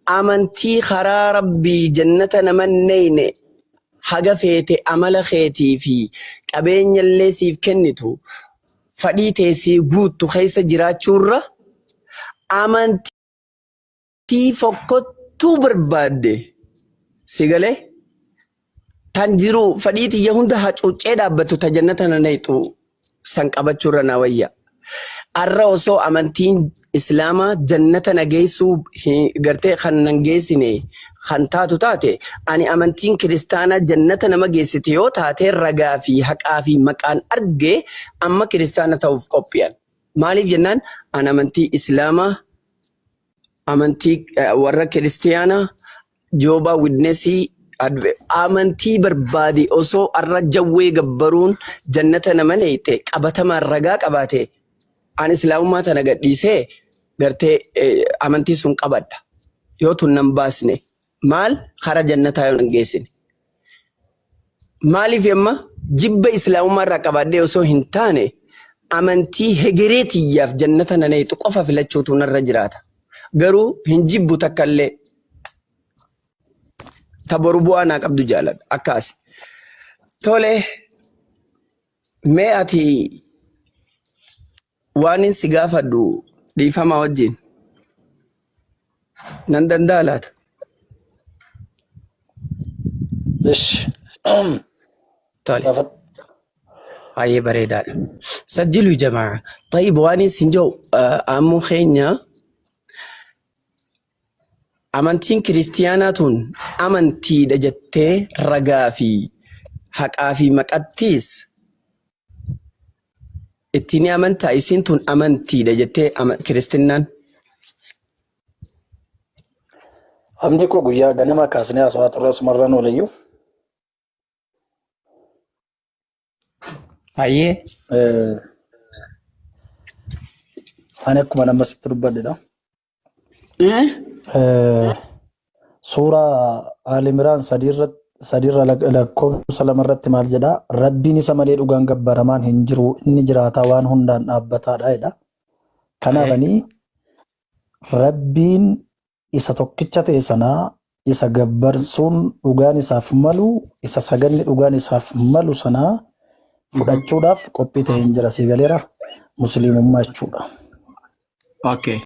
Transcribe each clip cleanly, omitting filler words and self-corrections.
amantii karaa rabbii jannata namanneyne haga feete amala keetii fi qabeenya illee siif kennitu fadhii teessii guuttu keessa jiraachuurra amantii fokkottuu barbaadde sigalee tan jiru fadhii tiyya hunda hacuuccee dhaabbattu ta jannata nanayxu san qabachuurra na wayya. Arra osoo amantiin islaamaa jannata nageessuu gartee kan nan geessine kan taatu taate ani amantiin kiristaanaa jannata nama geessite yoo taate ragaa fi haqaa fi maqaan arge amma kiristaana ta'uuf qophiyan. Maaliif jennaan an amantii islaamaa amantii warra kiristiyaanaa Jehovah's Witnessii amantii barbaade osoo arra jawwee gabbaruun jannata nama neeyte qabatamaan ragaa qabaate an islaamummaa tana gadhiisee gartee amantii sun qabadha yoo tun nan baasne maal kara jannataa yoo nan geessine maaliif yemma jibba islaamummaa irraa qabaadhee osoo hin taane amantii hegereetiyyaaf jannata naneetu qofa filachuutu narra jiraata garuu hin jibbu takkallee taboru bu'aa naa qabdu jaaladha akkaasi tole mee ati waanin si gaafadhu dhiifama wajjin nan danda'a laata? Tole baay'ee bareedaadha. Sajjilu jamaa tayyib waanin sin jiru ammoo keenya amantiin kiristiyaanaa tun amantiidha jettee ragaa fi haqaa fi maqattiis ittiin amantaa isiin tun amantiidha jettee kiristinaan. Amni koo guyyaa ganama kaasnee aswaa turres marran olayyuu. Hayyee. Ani akkuma nama sitti dubbadhedha. Suuraa Aalimiraan sadiirra lakkoofsa lamarratti maal jedhaa? Rabbiin isa malee dhugaan gabbaramaan hin jiru inni jiraataa waan hundaan dhaabbataadha jedha. Kanaafanii Rabbiin isa tokkicha ta'e sanaa isa gabbarsuun dhugaan isaaf malu isa saganni dhugaan isaaf malu sanaa fudhachuudhaaf qophii ta'e hin jira si galeera musliimummaa jechuudha. Okay.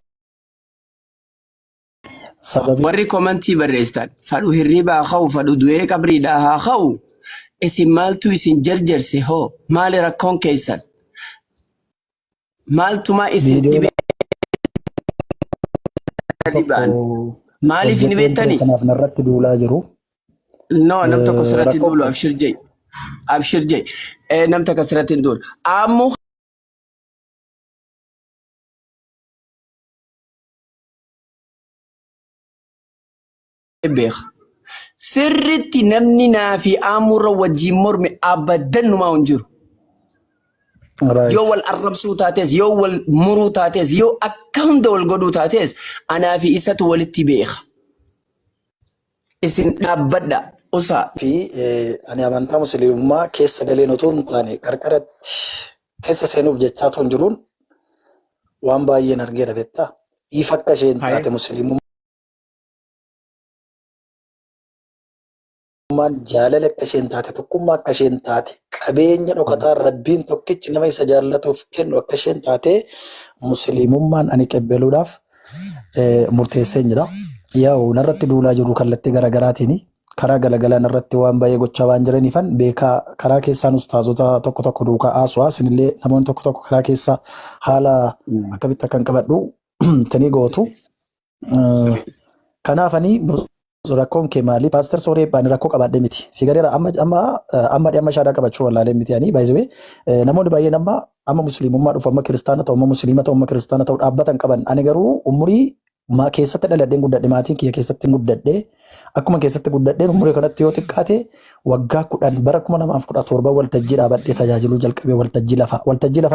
Warri komantii barreessan fadhu hirribaa ka'u fadhu du'ee qabriidhaa haa ka'u isin maaltu isin jarjarse hoo maali rakkoon keessan maaltumaa isin dhibee maaliif hin beektanii? Kanaaf narratti duulaa jiru. No, nam tokko sirratti hin duulu abshir jee nam tokko sirratti hin duulu ammoo beeka sirritti namni naa fi amurra wajjin morme abadan numaa hin jiru. Yoo wal arrabsuu taates yoo wal muruu taates yoo akka hunda wal godhuu taates anaa fi isatu walitti beeka. Isin dhaabbadha usaa. Fi ani amantaa musliimummaa keessa galeen otoo hin taane qarqaratti keessa seenuuf jechaa otoo hin jiruun waan baay'een argeera beektaa. Ifa akka isheen taate musliimummaan jaalala akka isheen taate tokkummaa akka isheen taate qabeenya dhokataa rabbiin tokkichi nama isa jaallatuuf kennu akka isheen taate musliimummaan ani qabbeeluudhaaf murteesseen jira. Yaa'u narratti duulaa jiru kallattii garaagaraatiin karaa galagalaan narratti waan baay'ee gochaa waan jiraniifan beekaa karaa keessaan ustaazota tokko tokko duukaa haasawaa isinillee namoonni tokko tokko karaa keessa haala akkamitti akkan qabadhu tanii gootu. Kanaafanii rakkoon kee maali? Paaster Sooree baani rakkoo qabaadhe miti. Si galeera amma shaadaa qabachuu wallaalee miti ani baay'ee namoonni baay'een amma musliimummaa dhufu amma kiristaana ta'u amma musliima ta'u amma kiristaana ta'u dhaabbatan qaban ani garuu umurii keessatti dhaladheen guddadhe maatiin kiyya keessatti guddadhe akkuma keessatti guddadheen umurii kanatti yoo xiqqaate waggaa 10 bara 2017 waltajjii dhaabadhee tajaajiluu jalqabee waltajjii lafaa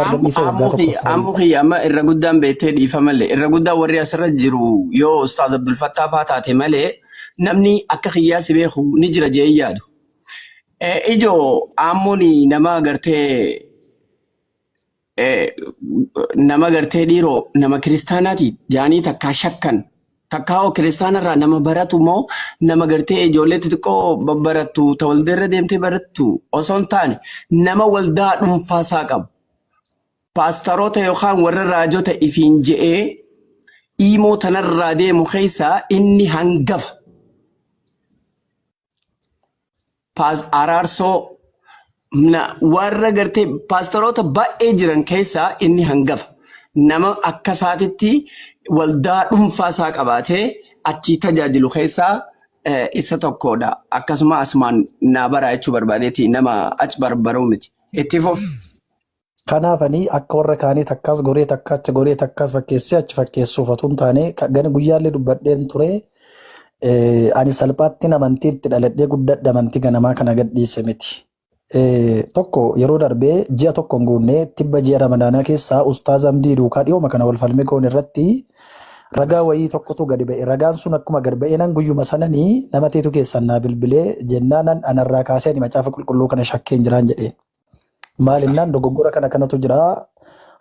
argamsiisee waggaa tokko. Ammu kiyya amma irra guddaan beektee dhiifa malee irra guddaan warri asirra jiru yoo Ustaaz Abdul Fattah faa taate malee namni akka kiyyaa si beeku ni jira jee yaadu. Ijoo ammuun nama gartee dhiiroo nama kiristaanaati jaanii takkaa shakkan Kakkaa'oo kiristaana irraa nama baratu moo nama gartee ijoollee xixiqqoo barattu ta waldaarra deemtee barattu osoo hin taane nama waldaa dhuunfaasaa qabu. Paastaroota yookaan warra raajota ifiin je'ee iimoo tanarraa deemu keessaa inni hangafa. Araarsoo warra gartee paastaroota baay'ee jiran keessaa inni hangafa. Nama akka isaatitti waldaa dhuunfaasaa qabaatee achii tajaajilu keessaa isa tokkodha. Akkasuma asumaan naa baraa jechuu barbaadeeti nama achi barbaruu miti. Itti fufi. Kanaafanii akka warra kaanii takkaas goree takkaas fakkeessee achi fakkeessuuf otoo hin taane gani guyyaallee dubbadheen ture. Ani salphaatti amantii itti dhaladhee guddadha amantii ganamaa kana gadhiise miti. Tokko yeroo darbee ji'a tokko hin guunnee tibba ji'a ramadaanaa keessaa ustaaz Amdii Duukaa dhiyooma kana wal falmii goon irratti ragaa wayii tokkotu gadi ba'e. Ragaan sun akkuma gadi ba'e nan guyyuma sananii nama teetu keessan naa bilbilee jennaan anarraa kaasee ani macaafa qulqulluu kana shakkeen jiraan jedheen. Maalinnaan dogoggora kanatu jira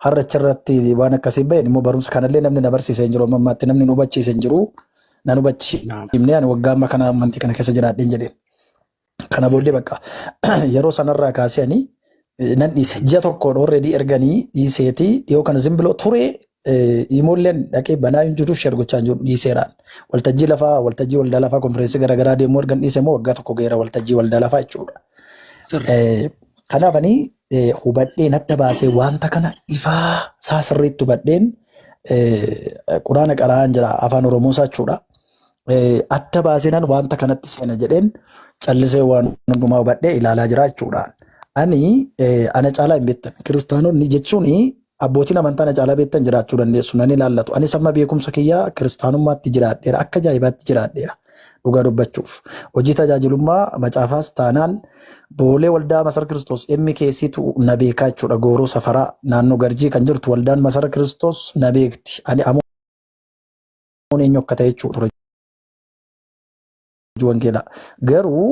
har'a achirratti waan akkasii ba'e immoo barumsa kanallee namni na barsiisee hin jiru ammaatti namni nu hubachiisee hin jiru. Nan hubachiifnee ani waggaa amma kana amantii kana keessa jiraadheen jedheen. Kana booddee bakka yeroo sanarraa kaasee ani nan dhiise ji'a tokkoon already erganii dhiiseeti dhiyoo kana zimbiloo ture iimoolleen dhaqee banaa hin jiru sheer gochaa hin jiru dhiiseeraan. Waltajjii waldaa lafaa konfereensii garaagaraa deemuu ergan dhiise immoo waggaa tokko geera waltajjii waldaa lafaa jechuudha. Kanaafanii hubadheen adda baasee wanta kana ifaa isaa sirriitti hubadheen quraana qara'aan jira afaan Oromoo jechuudha. Adda baaseenan wanta kanatti seena jedheen callisee waan hundumaa hubadhee ilaalaa jira jechuudha. Ani ana caalaa hin beektan kiristaanonni jechuun abbootiin amantaa ana caalaa beektan jiraachuu dandeessu nan ilaallatu. Anis amma beekumsa kiyyaa kiristaanummaatti jiraadheera akka ajaa'ibaatti jiraadheera. Dhugaa dubbachuuf hojii tajaajilummaa macaafaas taanaan boolee waldaa masara Kiristoos emmi keessitu na beekaa jechuudha. Gooroo safaraa naannoo Garjii kan jirtu waldaan masara Kiristoos na beekti. Ani amoon eenyu akka ta'e jechuudha. Wangeelaa garuu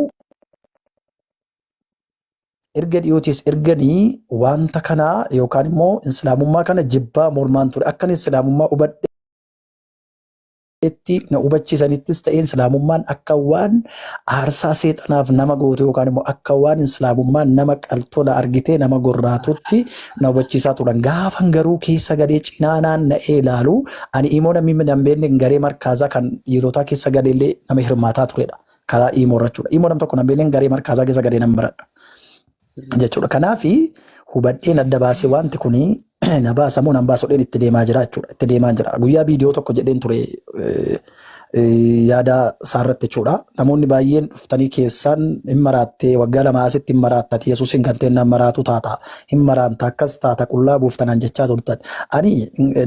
erga dhiyootis erganii wanta kana yookaan immoo islaamummaa kana jibbaa mormaan ture akka islaamummaa hubadheetti na hubachiisanittis ta'een islaamummaan akka waan aarsaa seexanaaf nama gootu yookaan immoo akka waan islaamummaan nama qaltola argitee nama gorraatutti na hubachiisaa turan. Gaafan garuu keessa gadee cinaanaan na'ee ilaalu ani immoo namni nambeenne garee markaazaa kan dhiirotaa keessa gadeellee nama hirmaataa turedha. Karaa immoo jechuudha. Immoo nam tokko nambeenne garee markaazaa keessa gadee nama baradha. Jechuudha. Kanaafi hubadheen adda baasee wanti kuni na baasamoo nan baasodheen itti deemaa jira jechuudha. Itti deemaa jira. Guyyaa viidiyoo tokko jedheen ture yaada isaarratti jechuudha. Namoonni baay'een dhuftanii keessaan hin maraattee waggaa lama asitti hin maraattati Yesuus hin gantee nan maraatu taata. Hin maraanta akkas taata qullaa buuftanaan jechaa turtan. Ani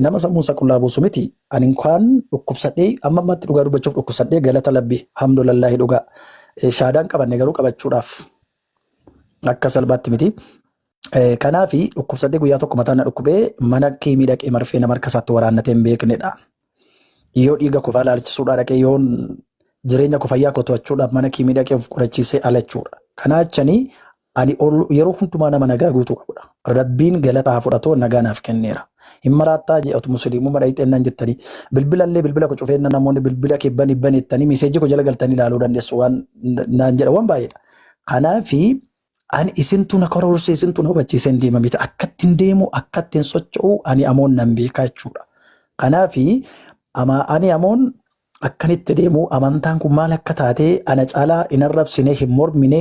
nama sammuunsa qullaa buusu miti. Ani inkaan dhukkubsadhee amma ammatti dhugaa dubbachuuf dhukkubsadhee galata labbi hamdulillaahi dhugaa. Shaadaan qabanne garuu qabachuudhaaf. Akka salbaatti miti. Kanaafi dhukkubsadhee guyyaa tokko mataan na dhukkubee mana kiimii dhaqee marfee nama harka isaatti waraannatee hin beeknedha. Yoo dhiiga kufaa ilaalchisuudhaa dhaqee yoon jireenya kufayyaa koto'achuudhaaf mana kiimii dhaqee of qorachiisee ala jechuudha. Kanaa jechanii ani yeroo hundumaa nama nagaa guutuu qabudha. Rabbiin galataa fudhatoo nagaa naaf kenneera. Hin maraattaa jedhatu musliimuma dhayixeennan jettanii bilbilallee bilbila cufeenna namoonni bilbila kibban ibban jettanii miseejii ko jala galtanii ilaaluu dandeessu waan naan jedha waan baay'eedha. Kanaafi ani isintu na karoorse isintu na hubachiisee hin deema miti akkatti hin deemu akkatti hin socho'u ani amoon nan beekaa jechuudha. Kanaafi ani amoon akkanitti deemu amantaan kun maal akka taatee ana caalaa hin arrabsine hin mormine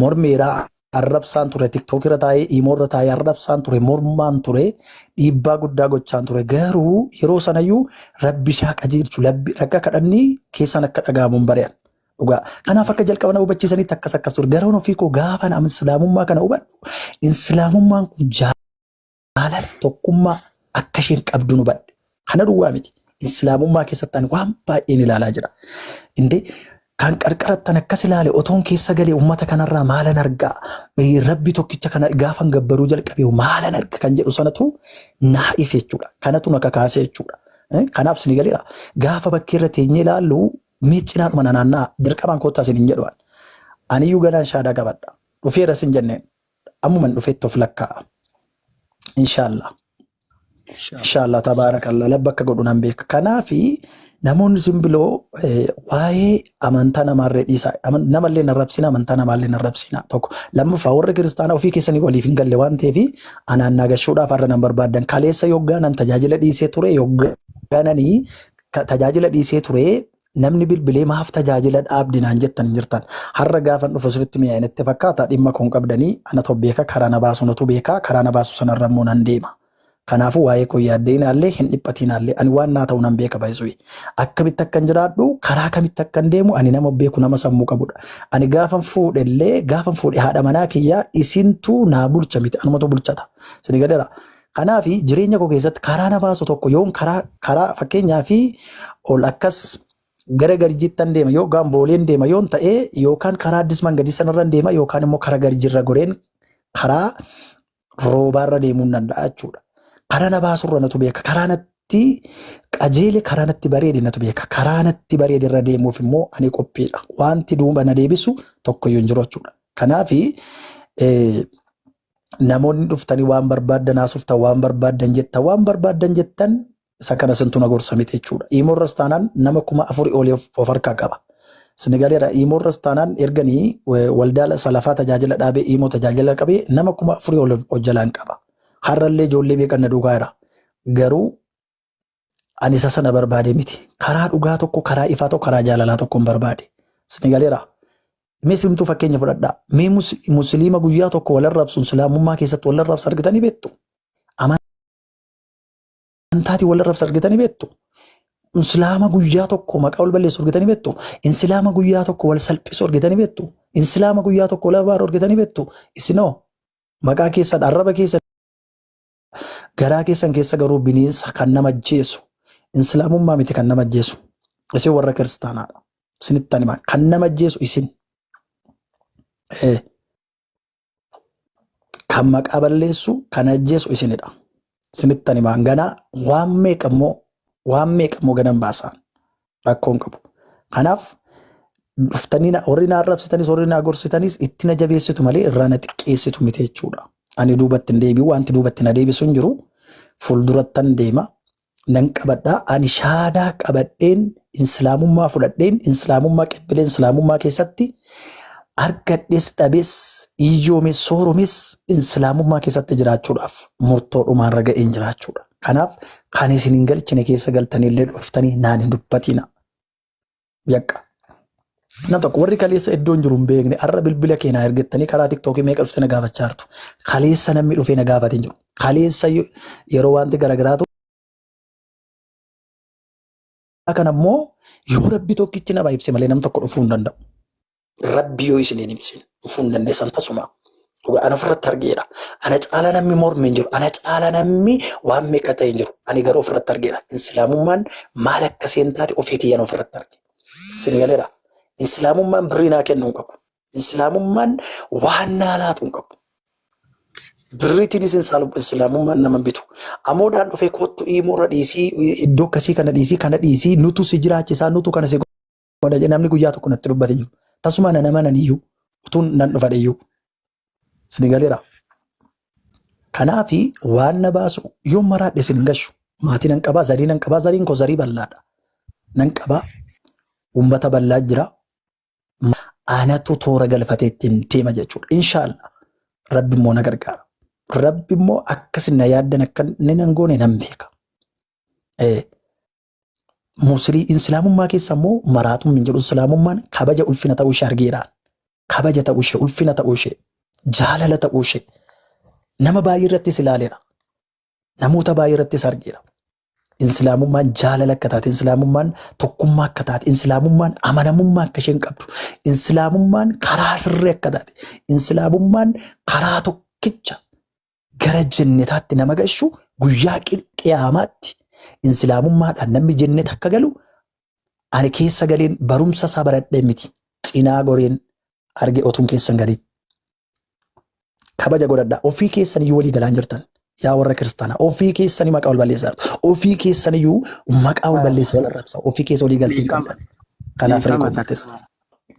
mormeeraa arrabsaan ture tiktook irra taa'ee imoo irra taa'ee arrabsaan ture mormaan ture dhiibbaa guddaa gochaan ture garuu yeroo sanayyuu rabbi isaa qajeelchu ragaa kadhanni keessan akka dhaga'amuun bari'an. Dhugaa. Kanaaf akka jalqaba na hubachiisanitti akkas ture. Garoon ofii koo gaafa nama islaamummaa kana hubadhu. Islaamummaan kun jaalala tokkummaa akka isheen qabdu nu hubadhe. Kana duwwaa miti. Islaamummaa keessatti ani waan baay'een ilaalaa jira. Indee kan qarqarattan akkas ilaale otoon keessa galee uummata kanarraa maalan argaa? Rabbi tokkicha kana gaafan gabbaruu jalqabee maalan arga kan jedhu sanatu naa ife jechuudha. Kanatu na kakaasee jechuudha. Kanaaf sini galeera. Gaafa bakkee irra teenyee ilaallu miicinaadhuma naannaa dirqamaan koottaa isin hin jedhuan. Aniyyuu ganaan shaadaa qabadha. Dhufeera sin jenneen. Ammuman dhufeetti of lakkaa'a. Inshaallah. Inshaallah tabaarakallah labba akka godhu nan beeka. Kanaafi namoonni simbiloo waa'ee amantaa namarree dhiisaa namallee hin arrabsina amantaa namallee hin arrabsina tokko lammaffaa warri kiristaanaa ofii keessanii waliif hin galle waan ta'eef anaan nagashuudhaaf har'a nan barbaadan kaleessa yoggaanan tajaajila dhiisee ture yoggaananii tajaajila dhiisee ture namni bilbilee maaf tajaajila dhaabdinaan jettan hin jirtan har'a gaafan dhufu sirriitti mi'aayinatti fakkaata dhimma kun qabdanii ana beeka karaa na baasu natu beeka karaa na baasu sanarra immoo nan deema. Kanaafuu waa'ee koo yaaddeenaallee hin dhiphatinaallee ani waan naa ta'u nan beeka baay'isuun akkamitti akkan jiraadhu karaa kamitti akkan deemu ani nama beeku nama sammuu qabudha. Ani gaafan fuudhe haadha manaa kiyyaa isintuu naa bulcha miti anumatu bulchata. Sini gadeera. Kanaafi jireenya koo keessatti karaa na baasu tokko yoon karaa fakkeenyaa fi ol akkas gara garjittan deema yookaan booleen deema yoon ta'ee yookaan karaa addis mangadii sanarra deema yookaan immoo karaa garjirra goreen karaa roobaarra deemuun danda'a jechuudha. Karaa na baasurra natu beeka. Karaa natti qajeele karaa natti bareede natu beeka. Karaa natti bareede irra deemuuf immoo ani qophiidha. Wanti duuba na deebisu tokkoyyuu hin jiru jechuudha. Kanaafi namoonni dhuftanii waan barbaaddan haasoftan waan barbaaddan jettan isa kana sintu na gorsa miti jechuudha. Iimoorras taanaan nama 4,000 olii of harkaa qaba. Sinigaleera iimoorras taanaan erganii waldaa salafaa tajaajila dhaabee iimoo tajaajila qabee nama 4,000 olii of jalaan qaba. Har'allee ijoollee beekan na dhugaa jira. Garuu ani isa sana barbaade miti. Karaa dhugaa tokko, karaa ifaa tokko, karaa jaalalaa tokko hin barbaade. Sinigaleera. Mee simtuu fakkeenya fudhadhaa. Mee musliima guyyaa tokko wal arrabsuun islaamummaa keessatti wal arrabsu argitanii beektu? Amantaati wal arrabsu argitanii beektu? Islaama guyyaa tokko maqaa wal balleessu argitanii beektu? Islaama guyyaa tokko wal salphisu argitanii beektu? Islaama guyyaa tokko wal abaaru argitanii beektu? Isinoo maqaa keessan arraba keessan garaa keessan keessa garuu bineensa kan nama ajjeesu islaamummaa miti kan nama ajjeesu isin warra kiristaanaadha. Isinitti anima kan nama ajjeesu isin kan maqaa balleessu kan ajjeesu isinidha. Isinitti anima ganaa waan meeqammoo ganan baasaan rakkoon qabu. Kanaaf dhuftanii warri na arrabsitanis warri na gorsitanis itti na jabeessitu malee irraa na xiqqeessitu miti jechuudha. Ani duubatti hin deebi'u wanti duubatti na deebisu hin jiru. Fuuldurattan deema nan qabadhaa ani shaadaa qabadheen islaamummaa fudhadheen islaamummaa qibbileen islaamummaa keessatti argadhees dhabees iyyoomes sooromes islaamummaa keessatti jiraachuudhaaf murtoo dhumaarra ga'een jiraachuudha. Kanaaf kan isin hin galchine keessa galtaniillee dhuftanii naan hin dubbatina. Yakka. Nam tokko warri kaleessa iddoon jiru hin beekne har'a bilbila keenyaa ergattanii karaa tiktookii meeqa dhuftee na gaafachaa jirtu. Kaleessa namni dhufee na gaafatee jiru. Kaleessa yeroo wanti garagaraatu kanammoo yoo rabbi tokkichi nama ibse malee nam tokko dhufuu hin danda'u. Rabbi yoo isin hin ibsine dhufuu hin dandeessan tasuma. Ana ofirratti argeera. Ana caala namni mormi hin jiru. Ana caala namni waan meeqa ta'e hin jiru. Ani garuu ofirratti argeera. Islaamummaan maal akka seentaati ofii kiyyaan ofirratti arge. Sinigaleera. Islaamummaan birrii naa kennuu hin qabu. Islaamummaan waan naa laatu hin qabu. Birriitiin islaamummaan nama bitu. Amoodhaan dhufee kottu iimoorra dhiisii iddoo akkasii kana dhiisii nutu si jiraachisaa nutu kana si godha namni guyyaa tokko natti dubbate jiru. Tasuma nama nan iyyuu utuun nan dhufa iyyuu. Sinigaleera. Kanaafi waan na baasu yoo maraadhe sin gashu maatii nan qabaa zariin koo zarii bal'aadha. Nan qabaa uummata bal'aa jira. Anatu toora galfatee ittiin deema jechuudha. Inshaallah rabbi immoo na gargaara. Rabbi immoo akkasin na yaaddan akka inni nan goone nan beeka. Islaamummaa keessa immoo maraatum hin jedhu islaamummaan kabaja ulfina ta'uu ishee argeeraan. Kabaja ta'uu ishee, ulfina ta'uu ishee, jaalala ta'uu ishee nama baay'ee irrattis ilaaleera. Namoota baay'ee irrattis argeera. Islaamummaan jaalala akka taate, islaamummaan tokkummaa akka taate, islaamummaan amanamummaa akka isheen qabdu, islaamummaan karaa sirrii akka taate, islaamummaan karaa tokkicha gara jannataatti nama gashu guyyaa qiyaamaatti islaamummaadhaan namni jannata akka galu ani keessa galeen barumsa isaa baradhee miti cinaa goreen arge otuun keessan galiin. Kabaja godhadhaa ofii keessanii walii galaan jirtan. Yaa warra kiristaanaa ofii keessanii maqaa wal balleessaa jirtu. Ofii keessaniyyuu maqaa wal balleessaa wal arrabsaa. Ofii keessa walii galtiin qabdan. Kanaaf reekoo protesta.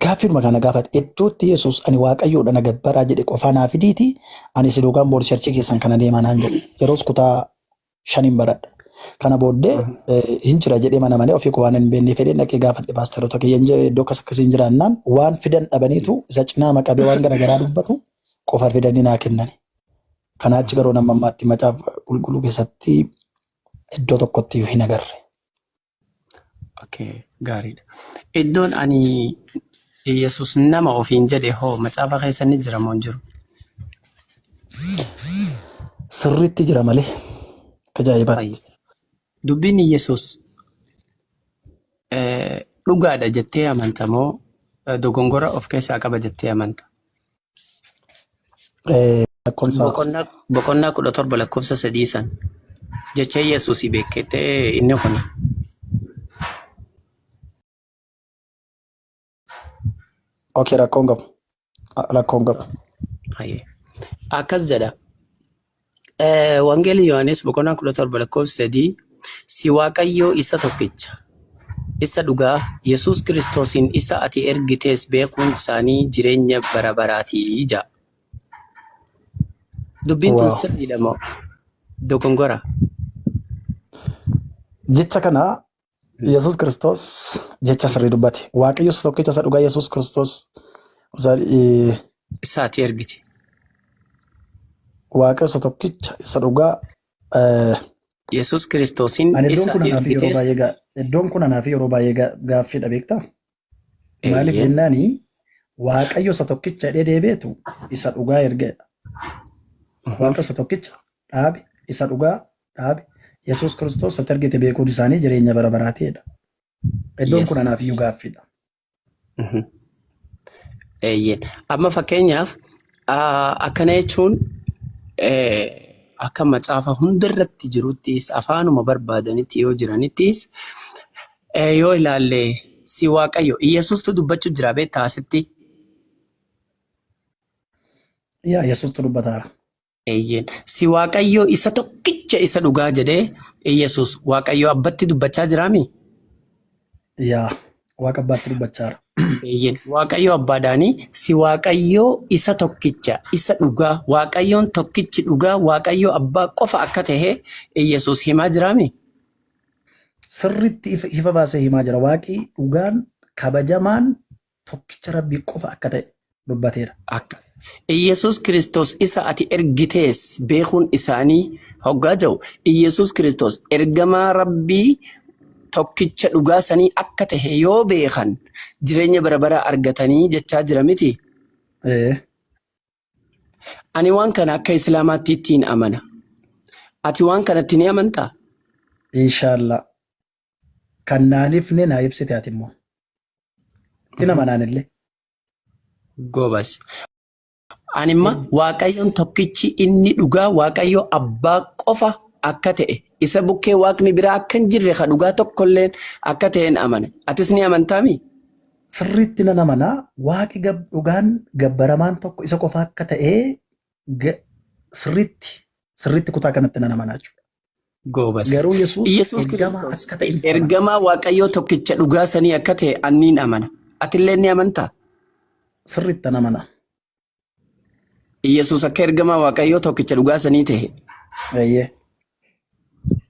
Gaaffiidhuma kana gaafate iddootti Yesuus ani waaqayyoodha na gabbaraa jedhe qofaa naa fidiiti ani si dhugaan boor sharchii keessan kana deemaa naan jedhe yeroos kutaa 5 baradha. Kana booddee hin jira jedhee mana malee ofii waan hin beekne fedhee dhaqee gaafadhe paasteroota kiyya iddoo akkasii hin jiraannaan waan fidan dhabaniitu isa cinaa maqabee waan garaagaraa dubbatu qofa fidanii naa kennani. Kanaa achi garuu nama ammaatti macaafa qulqulluu keessatti iddoo tokkotti hin agarre. Okay, gaariidha. Iddoon ani Yesus nama ofiin jedhe hoo macaafa keessa ni jira moo hin jiru? Sirriitti jira malee ajaa'ibaatti. Dubbiin Yesus dhugaadha jettee amanta moo dogongora of keessaa qaba jettee amanta? Boqonnaa 17 lakkoofsa 3 san jecha Yesuusii beekete inni kun. Okay, rakkoon qabu. Akkas jedha. Wangeelii Yohaannis boqonnaa 17 lakkoofsa 3 si Waaqayyoo isa tokkicha isa dhugaa Yesuus Kiristoosiin isa ati ergitees beekuun isaanii jireenya bara baraatii jedha. Dubbiin tun sirriidha moo dogongora? Jecha kana Yesuus Kiristoos jecha sirrii dubbate. Waaqayyo isa tokkicha isa dhugaa Yesuus Kiristoos isa ati ergite. Waaqayyo isa tokkicha isa dhugaa Yesuus Kiristoosiin isa ati ergitees. Iddoon kun anaaf yeroo baay'ee gaaffiidha beektaa? Maaliif jennaani Waaqayyo isa tokkicha jedhee deebi'etu isa dhugaa ergedha. Waaqayyo isa tokkicha dhaabe isa dhugaa dhaabe Yesuus Kiristoos isa ergite beekuun isaanii jireenya bara baraateedha. Iddoon kun anaaf iyyuu gaaffiidha. Amma fakkeenyaaf akkana jechuun akka macaafa hundarratti jiruttis afaanuma barbaadanitti yoo jiranittis yoo ilaalle si Waaqayyo Yesuustu dubbachuu jira beektaa asitti. Yesuustu dubbataara. Si Waaqayyo isa tokkicha isa dhugaa jedhee Yesuus Waaqayyo abbatti dubbachaa jiraami? Waaqa abbaatti dubbachaara. Waaqayyo abbaadhaanii si Waaqayyo isa tokkicha isa dhugaa Waaqayyoon tokkichi dhugaa Waaqayyo abbaa qofa akka ta'e Yesuus himaa jiraami? Sirriitti ifa baasee himaa jira. Waaqi dhugaan kabajamaan tokkicha rabbii qofa akka ta'e dubbateera. Yesuus Kiristoos isa ati ergitees beekuun isaanii hoggaa jiru. Yesuus Kiristoos ergamaa rabbii tokkicha dhugaa sanii akka ta'e yoo beekan jireenya bara baraa argatanii jechaa jira miti. Ani waan kana akka Islaamaatti ittiin amana. Ati waan kanatti ni amantaa? Inshaallah. Kan naaniif ne naa ibsite ati immoo. Ittiin amanaan illee. Goobas. Animma Waaqayyoon tokkichi inni dhugaa Waaqayyo abbaa qofa akka ta'e isa bukkee waaqni biraa akka hin jirre ka dhugaa tokkollee akka ta'een amana. Atis ni amantaami? Sirriitti nan amanaa waaqi dhugaan gabbaramaan tokko isa qofa akka ta'e sirriitti kutaa kanatti nan amanaa jechuudha. Goobas. Garuu Yesuus ergamaa akka ta'e ergamaa Waaqayyoo tokkicha dhugaa sanii akka ta'e anniin amana. Atillee ni amantaa? Sirriitti nan amanaa. Yesuus akka ergamaa Waaqayyoo tokkicha dhugaa sanii ta'e.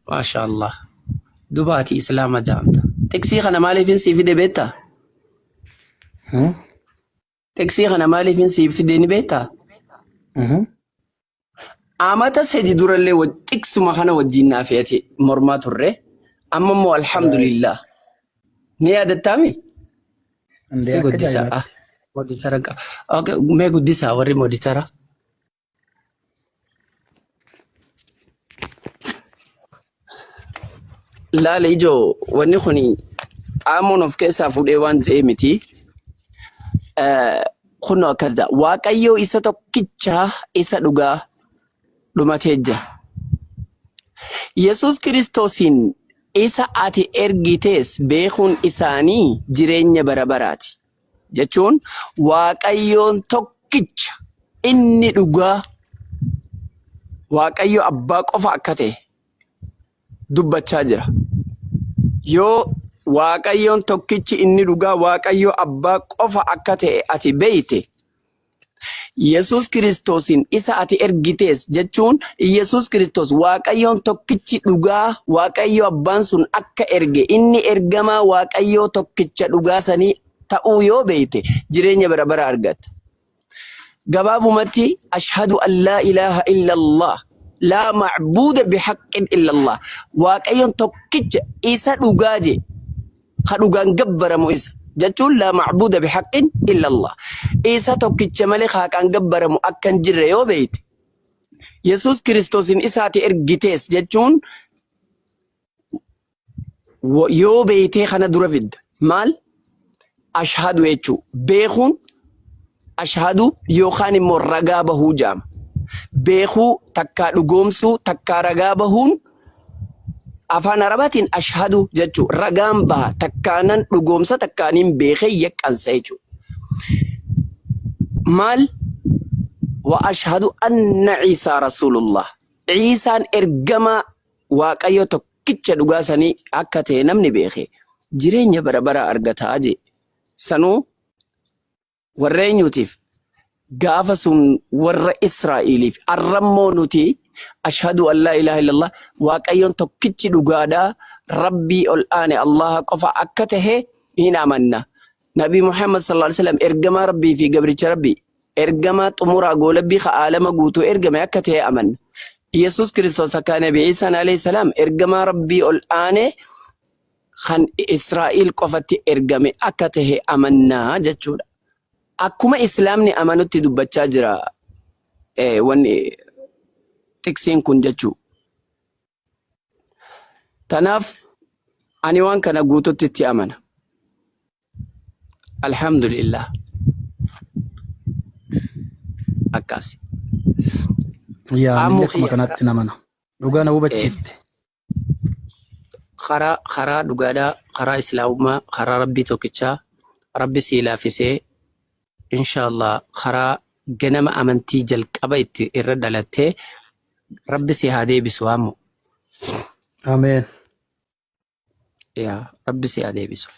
Maashaallah. Dubaati Islaama jaamta. Tiksii kana maaliifin siif fide beektaa? Tiksii kana maaliifin siif fide ni beektaa? Amata sadi durallee tiksuma kana wajjin naa fe'ate mormaa turre. Amma immoo alhamdulillah. Ni yaadattaami? Si guddisaa. Mooditara qaba. Mee guddisaa warri mooditara? Laala ijoo wanni kuni aamoon of keessaa fuudhee waan ta'e miti. Kun akkas jedha. Waaqayyoo isa tokkicha isa dhugaa dhumatee jira. Yesuus Kiristoosiin isa ati ergitees beekuun isaanii jireenya bara baraati. Jechuun Waaqayyoon tokkicha inni dhugaa Waaqayyo abbaa qofa akka ta'e dubbachaa jira. Yoo Waaqayyoon tokkichi inni dhugaa Waaqayyo abbaa qofa akka ta'e ati beeyte Yesus Kiristoosin isa ati ergitees jechuun Yesus Kiristoos Waaqayyoon tokkichi dhugaa Waaqayyo abbaan sun akka erge inni ergamaa Waaqayyoo tokkicha dhugaa sanii ta'uu yoo beekte jireenya bara bara argatta. Gabaabumatti ashhadu an laa ilaaha illallah laa macbuuda bihaqqin illallah Waaqayyoon tokkicha isa dhugaa je ka dhugaan gabbaramu isa jechuun laa macbuuda bihaqqin illallah isa tokkicha malee haqaan gabbaramu akkan jirre yoo beekte Yesus Kiristoosin isaati ergitees jechuun yoo beekte kana dura fidda maal ashhadu jechuu beekuun ashhadu yookaan immoo ragaa bahuu jaama beekuu takkaa dhugoomsuu takkaa ragaa bahuun afaan arabaatiin ashhadu jechuu ragaan baha takkaanan dhugoomsa takkaanin beekee yaqqansa jechuu maal wa ashhadu anna Ciisaa rasuulullah Ciisaan ergama Waaqayyo tokkicha dhugaa sanii akka ta'e namni beekee jireenya bara bara argataa je sanuu warreenyutiif gaafa sun warra Israa'eliif arrammoo nuti ashhadu an laa ilaaha illallah Waaqayyoon tokkichi dhugaadhaa rabbii ol aane Allah qofa akka tahe hin amanna. Nabi Muhammad sallallahu alaihi wasallam ergamaa rabbii fi gabricha rabbii ergamaa xumuraa goolabbii ka aalama guutuu ergame akka tahe amanna. Yesus Kiristoos akka Nabi Iisaan alayhi salaam ergamaa rabbii ol aane kan Israa'el qofatti ergame akka tahe amannaa jechuudha. Akkuma Islaamni amanutti dubbachaa jira wanni tiksiin kun jechuu. Tanaaf ani waan kana guututti itti amana. Alhamdulillah. Akkasi. Yaa millee kanatti namana. Dhugaa na hubachiifte. Karaa dhugaadhaa, karaa Islaamummaa, karaa Rabbii tokkichaa, Rabbi sii laafisee inshallah karaa ganama amantii jalqaba itti irra dhalattee Rabbi si haa deebisu waamu. Ameen. Yaa Rabbi si haa deebisu.